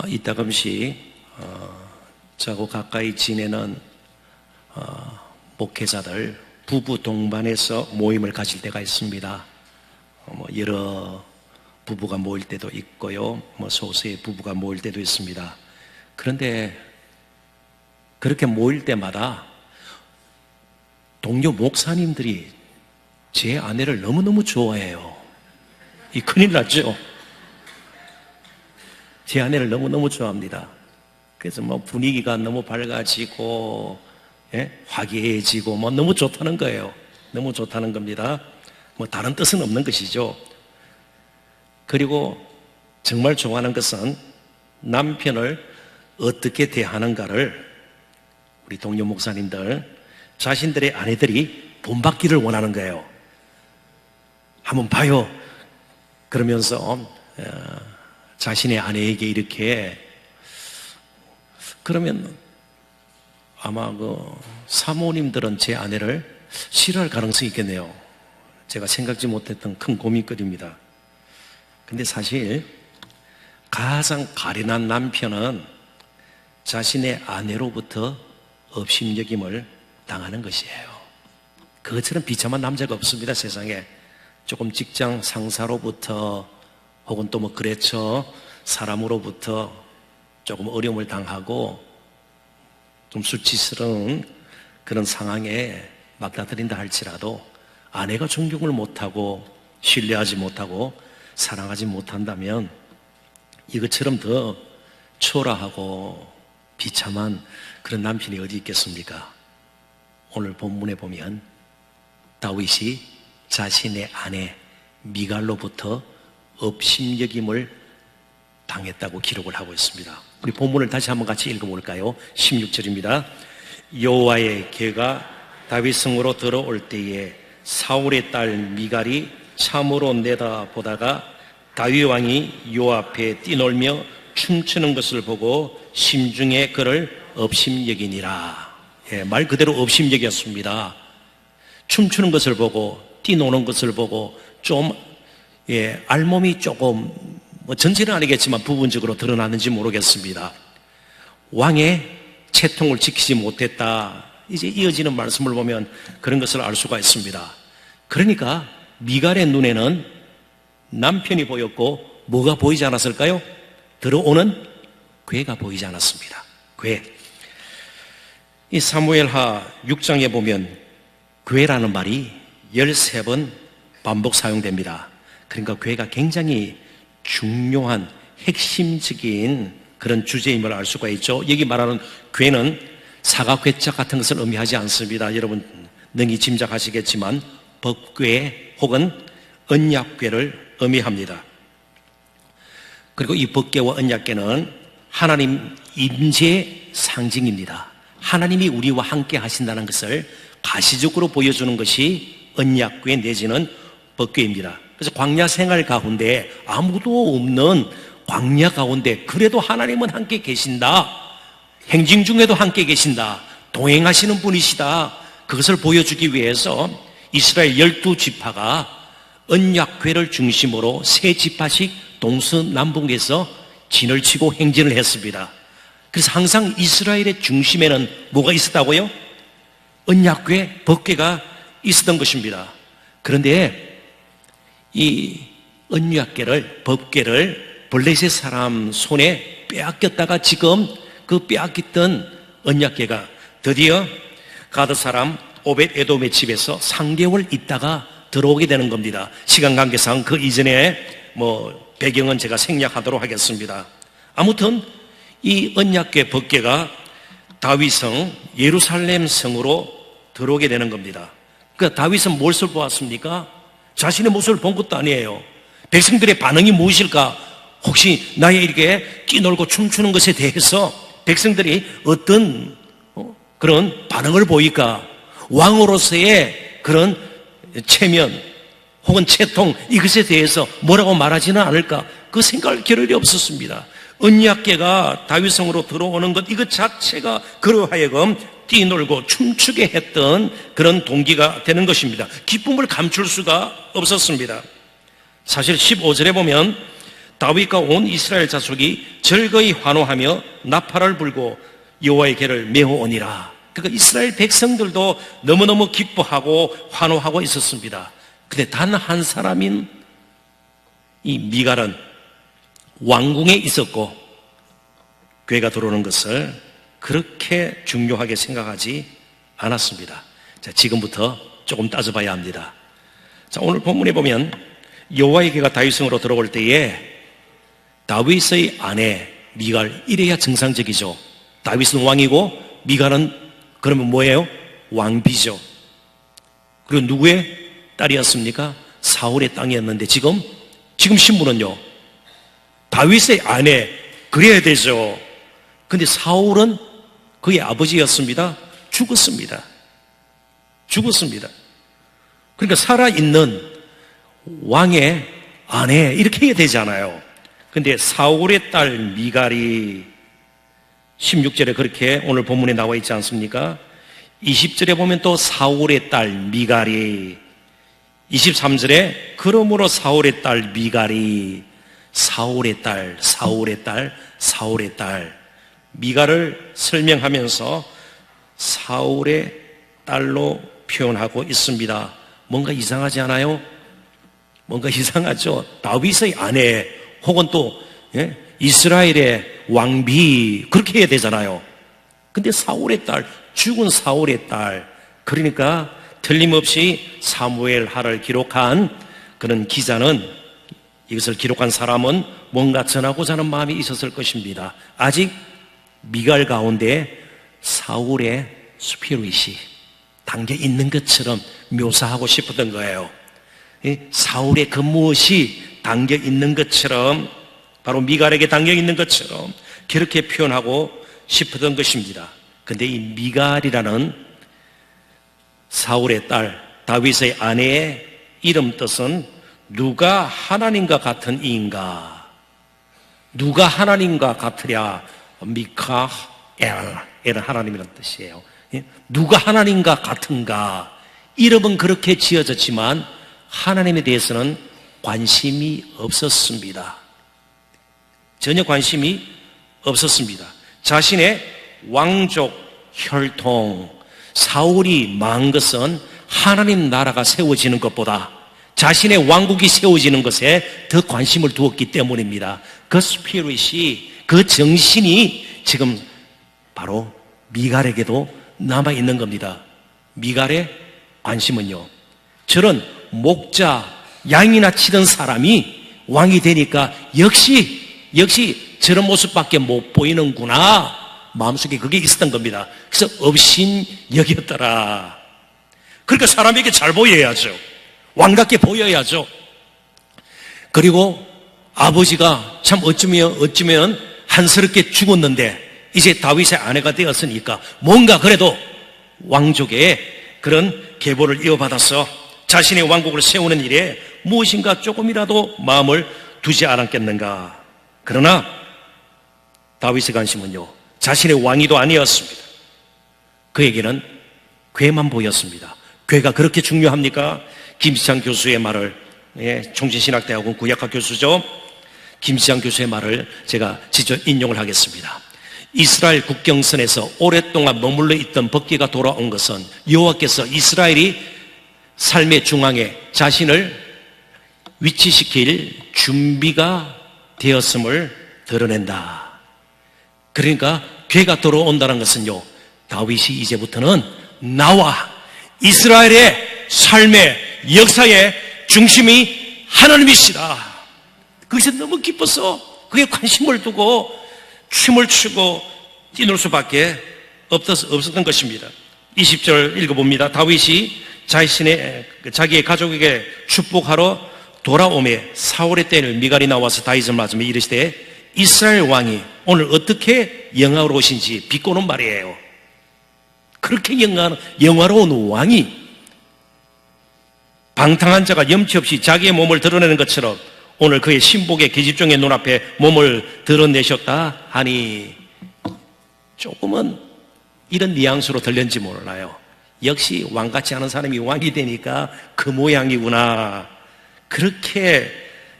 이따금씩 저하고 가까이 지내는 목회자들 부부 동반해서 모임을 가질 때가 있습니다. 여러 부부가 모일 때도 있고요, 소수의 부부가 모일 때도 있습니다. 그런데 그렇게 모일 때마다 동료 목사님들이 제 아내를 너무너무 좋아해요. 이 큰일 났죠? 제 아내를 너무너무 좋아합니다. 그래서 분위기가 너무 밝아지고, 화기애애지고, 너무 좋다는 거예요. 너무 좋다는 겁니다. 다른 뜻은 없는 것이죠. 그리고 정말 좋아하는 것은 남편을 어떻게 대하는가를 우리 동료 목사님들, 자신들의 아내들이 본받기를 원하는 거예요. 한번 봐요. 그러면서 자신의 아내에게 이렇게, 그러면 아마 사모님들은 제 아내를 싫어할 가능성이 있겠네요. 제가 생각지 못했던 큰 고민거리입니다. 근데 사실 가장 가련한 남편은 자신의 아내로부터 업심여김을 당하는 것이에요. 그것처럼 비참한 남자가 없습니다, 세상에. 조금 직장 상사로부터 혹은 또 그랬죠, 사람으로부터 조금 어려움을 당하고 좀 수치스러운 그런 상황에 맞닥뜨린다 할지라도 아내가 존경을 못하고 신뢰하지 못하고 사랑하지 못한다면 이것처럼 더 초라하고 비참한 그런 남편이 어디 있겠습니까? 오늘 본문에 보면 다윗이 자신의 아내 미갈로부터 업심여김을 당했다고 기록을 하고 있습니다. 우리 본문을 다시 한번 같이 읽어볼까요? 16절입니다. 여호와의 개가 다윗 성으로 들어올 때에 사울의 딸 미갈이 참으로 내다보다가 다윗 왕이 요 앞에 뛰놀며 춤추는 것을 보고 심중에 그를 업심여기니라. 말 그대로 업심여겼습니다. 춤추는 것을 보고 뛰노는 것을 보고 좀 알몸이 조금 전체는 아니겠지만 부분적으로 드러나는지 모르겠습니다. 왕의 채통을 지키지 못했다. 이제 이어지는 말씀을 보면 그런 것을 알 수가 있습니다. 그러니까 미갈의 눈에는 남편이 보였고 뭐가 보이지 않았을까요? 들어오는 괴가 보이지 않았습니다. 괴. 이 사무엘하 6장에 보면 괴라는 말이 13번 반복 사용됩니다. 그러니까 괴가 굉장히 중요한 핵심적인 그런 주제임을 알 수가 있죠. 여기 말하는 괴는 사각괴짝 같은 것을 의미하지 않습니다. 여러분 능히 짐작하시겠지만 법괴 혹은 언약괴를 의미합니다. 그리고 이 법궤와 언약궤는 하나님 임재의 상징입니다. 하나님이 우리와 함께 하신다는 것을 가시적으로 보여주는 것이 언약궤 내지는 법궤입니다. 그래서 광야 생활 가운데 아무도 없는 광야 가운데 그래도 하나님은 함께 계신다, 행진 중에도 함께 계신다, 동행하시는 분이시다, 그것을 보여주기 위해서 이스라엘 12지파가 언약궤를 중심으로 세 지파씩 동서남북에서 진을 치고 행진을 했습니다. 그래서 항상 이스라엘의 중심에는 뭐가 있었다고요? 언약궤, 법궤가 있었던 것입니다. 그런데 이 언약궤를, 법궤를 블레셋 사람 손에 빼앗겼다가 지금 그 빼앗겼던 언약궤가 드디어 가드 사람 오벳 에돔의 집에서 3개월 있다가 들어오게 되는 겁니다. 시간 관계상 그 이전에 배경은 제가 생략하도록 하겠습니다. 아무튼 이 언약궤 법궤가 다윗성 예루살렘 성으로 들어오게 되는 겁니다. 그러니까 다윗은 무엇을 보았습니까? 자신의 모습을 본 것도 아니에요. 백성들의 반응이 무엇일까? 혹시 나의 이렇게 뛰놀고 춤추는 것에 대해서 백성들이 어떤 그런 반응을 보일까? 왕으로서의 그런 체면 혹은 채통, 이것에 대해서 뭐라고 말하지는 않을까? 그 생각할 겨를이 없었습니다. 언약궤가 다윗성으로 들어오는 것, 이것 자체가 그로 하여금 뛰놀고 춤추게 했던 그런 동기가 되는 것입니다. 기쁨을 감출 수가 없었습니다. 사실 15절에 보면 다윗과 온 이스라엘 자손이 즐거이 환호하며 나팔을 불고 여호와의 궤를 메어오니라. 그러니까 이스라엘 백성들도 너무너무 기뻐하고 환호하고 있었습니다. 근데 단 한 사람인 이 미갈은 왕궁에 있었고 궤가 들어오는 것을 그렇게 중요하게 생각하지 않았습니다. 자, 지금부터 조금 따져봐야 합니다. 자, 오늘 본문에 보면 여호와의 궤가 다윗성으로 들어올 때에 다윗의 아내 미갈, 이래야 정상적이죠. 다윗은 왕이고 미갈은 그러면 뭐예요? 왕비죠. 그리고 누구의 딸이었습니까? 사울의 땅이었는데 지금 신분은요, 다윗의 아내, 그래야 되죠. 근데 사울은 그의 아버지였습니다. 죽었습니다. 그러니까 살아있는 왕의 아내, 이렇게 해야 되잖아요. 근데 사울의 딸 미갈이 16절에 그렇게 오늘 본문에 나와 있지 않습니까? 20절에 보면 또 사울의 딸 미갈이, 23절에 그러므로 사울의 딸 미갈이, 사울의 딸 미갈을 설명하면서 사울의 딸로 표현하고 있습니다. 뭔가 이상하지 않아요? 뭔가 이상하죠? 다윗의 아내 혹은 또 이스라엘의 왕비, 그렇게 해야 되잖아요. 근데 사울의 딸, 죽은 사울의 딸, 그러니까 틀림없이 사무엘하를 기록한 그런 기자는, 이것을 기록한 사람은 뭔가 전하고자 하는 마음이 있었을 것입니다. 아직 미갈 가운데 사울의 스피릿이 담겨 있는 것처럼 묘사하고 싶었던 거예요. 사울의 그 무엇이 담겨 있는 것처럼, 바로 미갈에게 담겨 있는 것처럼 그렇게 표현하고 싶었던 것입니다. 근데 이 미갈이라는 사울의 딸, 다윗의 아내의 이름 뜻은 누가 하나님과 같은 이인가? 누가 하나님과 같으랴? 미카엘, 에는 하나님이라는 뜻이에요. 누가 하나님과 같은가? 이름은 그렇게 지어졌지만 하나님에 대해서는 관심이 없었습니다. 전혀 관심이 없었습니다. 자신의 왕족 혈통, 사울이 망한 것은 하나님 나라가 세워지는 것보다 자신의 왕국이 세워지는 것에 더 관심을 두었기 때문입니다. 그 스피릿이, 그 정신이 지금 바로 미갈에게도 남아있는 겁니다. 미갈의 관심은요, 저런 목자, 양이나 치던 사람이 왕이 되니까 역시 저런 모습밖에 못 보이는구나, 마음속에 그게 있었던 겁니다. 그래서 업신여겼더라. 그러니까 사람에게 잘 보여야죠. 왕답게 보여야죠. 그리고 아버지가 참 어쩌면 한스럽게 죽었는데 이제 다윗의 아내가 되었으니까 뭔가 그래도 왕족의 그런 계보를 이어받아서 자신의 왕국을 세우는 일에 무엇인가 조금이라도 마음을 두지 않았겠는가. 그러나 다윗의 관심은요, 자신의 왕위도 아니었습니다. 그에게는 궤만 보였습니다. 궤가 그렇게 중요합니까? 김지창 교수의 말을, 총진신학대학원 구약학 교수죠. 김지창 교수의 말을 제가 직접 인용을 하겠습니다. 이스라엘 국경선에서 오랫동안 머물러 있던 법궤가 돌아온 것은 여호와께서 이스라엘이 삶의 중앙에 자신을 위치시킬 준비가 되었음을 드러낸다. 그러니까 궤가 들어온다는 것은요, 다윗이 이제부터는 나와 이스라엘의 삶의 역사의 중심이 하나님이시다. 그것이 너무 기뻐서 그게 관심을 두고 춤을 추고 뛰놀 수밖에 없었던 것입니다. 20절 읽어봅니다. 다윗이 자기의 가족에게 축복하러 돌아오매 사울의 딸 미갈이 나와서 다윗을 맞으며 이르시되 이스라엘 왕이 오늘 어떻게 영화로우신지 비꼬는 말이에요. 그렇게 영화로운 왕이 방탕한 자가 염치 없이 자기의 몸을 드러내는 것처럼 오늘 그의 신복의 계집종의 눈앞에 몸을 드러내셨다 하니, 조금은 이런 뉘앙스로 들렸는지 몰라요. 역시 왕같지 않은 사람이 왕이 되니까 그 모양이구나. 그렇게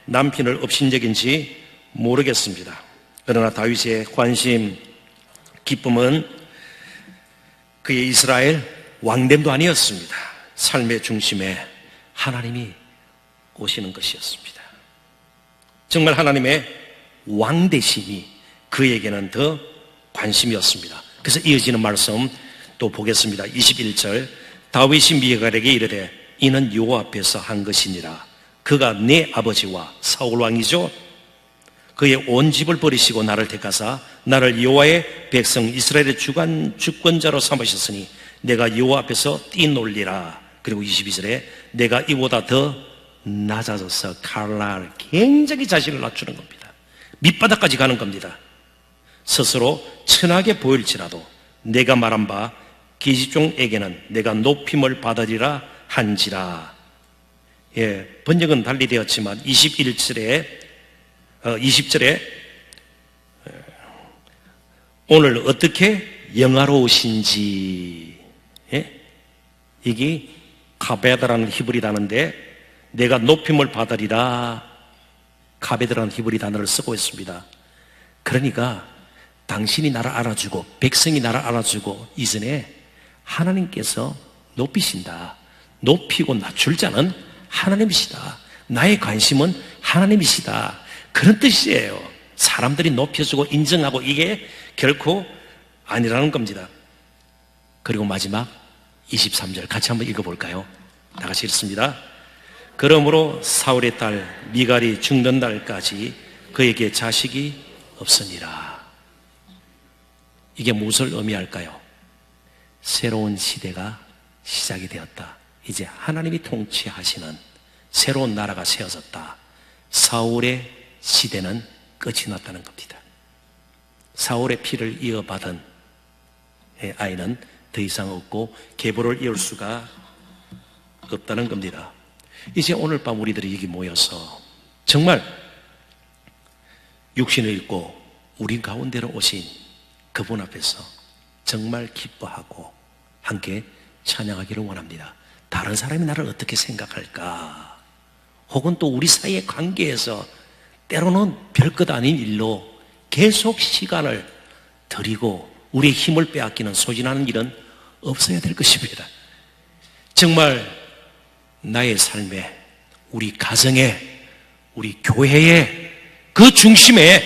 남편을 업신여긴지 모르겠습니다. 그러나 다윗의 관심, 기쁨은 그의 이스라엘 왕됨도 아니었습니다. 삶의 중심에 하나님이 오시는 것이었습니다. 정말 하나님의 왕되심이 그에게는 더 관심이었습니다. 그래서 이어지는 말씀 또 보겠습니다. 21절, 다윗이 미갈에게 이르되 이는 여호와 앞에서 한 것이니라. 그가 내 아버지와 사울 왕이죠. 그의 온 집을 버리시고 나를 택하사 나를 여호와의 백성 이스라엘의 주권자로 삼으셨으니 내가 여호와 앞에서 뛰놀리라. 그리고 22절에 내가 이보다 더 낮아져서 칼날, 굉장히 자신을 낮추는 겁니다. 밑바닥까지 가는 겁니다. 스스로 천하게 보일지라도 내가 말한 바 기지종에게는 내가 높임을 받으리라 한지라. 예, 번역은 달리 되었지만 20절에 오늘 어떻게 영화로우신지, 예? 이게 카베드라는 히브리 단어인데 내가 높임을 받으리라, 카베드라는 히브리 단어를 쓰고 있습니다. 그러니까 당신이 나를 알아주고 백성이 나를 알아주고 이전에 하나님께서 높이신다. 높이고 낮출 자는 하나님이시다. 나의 관심은 하나님이시다. 그런 뜻이에요. 사람들이 높여주고 인정하고 이게 결코 아니라는 겁니다. 그리고 마지막 23절 같이 한번 읽어볼까요? 다 같이 읽습니다. 그러므로 사울의 딸 미갈이 죽는 날까지 그에게 자식이 없으니라. 이게 무엇을 의미할까요? 새로운 시대가 시작이 되었다. 이제 하나님이 통치하시는 새로운 나라가 세워졌다. 사울의 시대는 끝이 났다는 겁니다. 사울의 피를 이어받은 아이는 더 이상 없고 계보를 이을 수가 없다는 겁니다. 이제 오늘 밤 우리들이 여기 모여서 정말 육신을 입고 우리 가운데로 오신 그분 앞에서 정말 기뻐하고 함께 찬양하기를 원합니다. 다른 사람이 나를 어떻게 생각할까? 혹은 또 우리 사이의 관계에서 때로는 별것 아닌 일로 계속 시간을 들이고 우리의 힘을 빼앗기는 소진하는 일은 없어야 될 것입니다. 정말 나의 삶에, 우리 가정에, 우리 교회에 그 중심에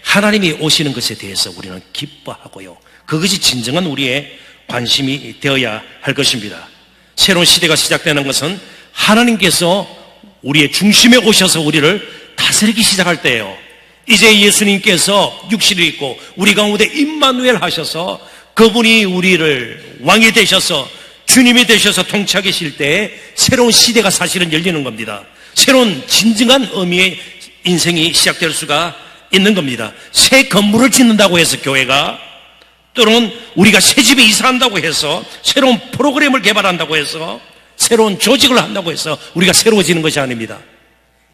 하나님이 오시는 것에 대해서 우리는 기뻐하고요. 그것이 진정한 우리의 관심이 되어야 할 것입니다. 새로운 시대가 시작되는 것은 하나님께서 우리의 중심에 오셔서 우리를 다스리기 시작할 때예요. 이제 예수님께서 육신을 입고 우리 가운데 임마누엘 하셔서 그분이 우리를 왕이 되셔서 주님이 되셔서 통치하게 계실 때에 새로운 시대가 사실은 열리는 겁니다. 새로운 진정한 의미의 인생이 시작될 수가 있는 겁니다. 새 건물을 짓는다고 해서 교회가, 또는 우리가 새 집에 이사한다고 해서, 새로운 프로그램을 개발한다고 해서, 새로운 조직을 한다고 해서 우리가 새로워지는 것이 아닙니다.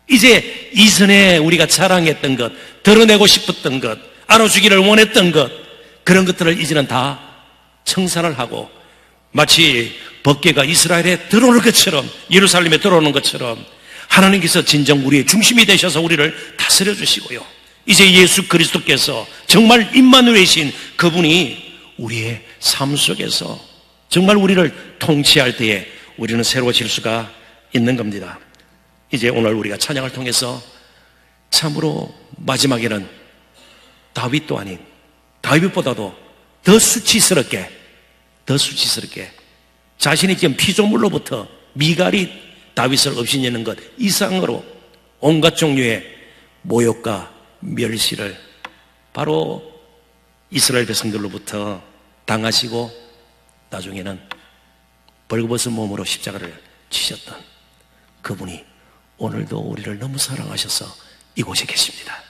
이제 이전에 우리가 자랑했던 것, 드러내고 싶었던 것, 알아주기를 원했던 것, 그런 것들을 이제는 다 청산을 하고 마치 법궤가 이스라엘에 들어오는 것처럼, 예루살렘에 들어오는 것처럼 하나님께서 진정 우리의 중심이 되셔서 우리를 다스려 주시고요. 이제 예수 그리스도께서 정말 임마누엘이신 그분이 우리의 삶 속에서 정말 우리를 통치할 때에 우리는 새로워질 수가 있는 겁니다. 이제 오늘 우리가 찬양을 통해서 참으로 마지막에는 다윗도 아닌, 다윗보다도 더 수치스럽게 자신이 지금 피조물로부터 미갈이 다윗을 업신여는 것 이상으로 온갖 종류의 모욕과 멸시를 바로 이스라엘 백성들로부터 당하시고 나중에는 벌거벗은 몸으로 십자가를 지셨던 그분이 오늘도 우리를 너무 사랑하셔서 이곳에 계십니다.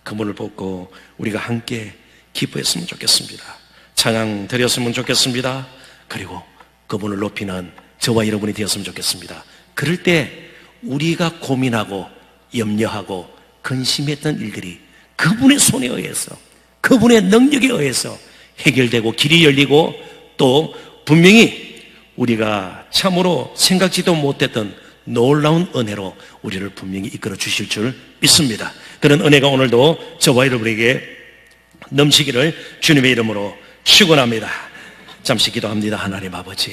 그분을 보고 우리가 함께 기뻐했으면 좋겠습니다. 찬양 드렸으면 좋겠습니다. 그리고 그분을 높이는 저와 여러분이 되었으면 좋겠습니다. 그럴 때 우리가 고민하고 염려하고 근심했던 일들이 그분의 손에 의해서, 그분의 능력에 의해서 해결되고 길이 열리고, 또 분명히 우리가 참으로 생각지도 못했던 놀라운 은혜로 우리를 분명히 이끌어 주실 줄 믿습니다. 그런 은혜가 오늘도 저와 여러분에게 넘치기를 주님의 이름으로 축원합니다. 잠시 기도합니다. 하나님 아버지,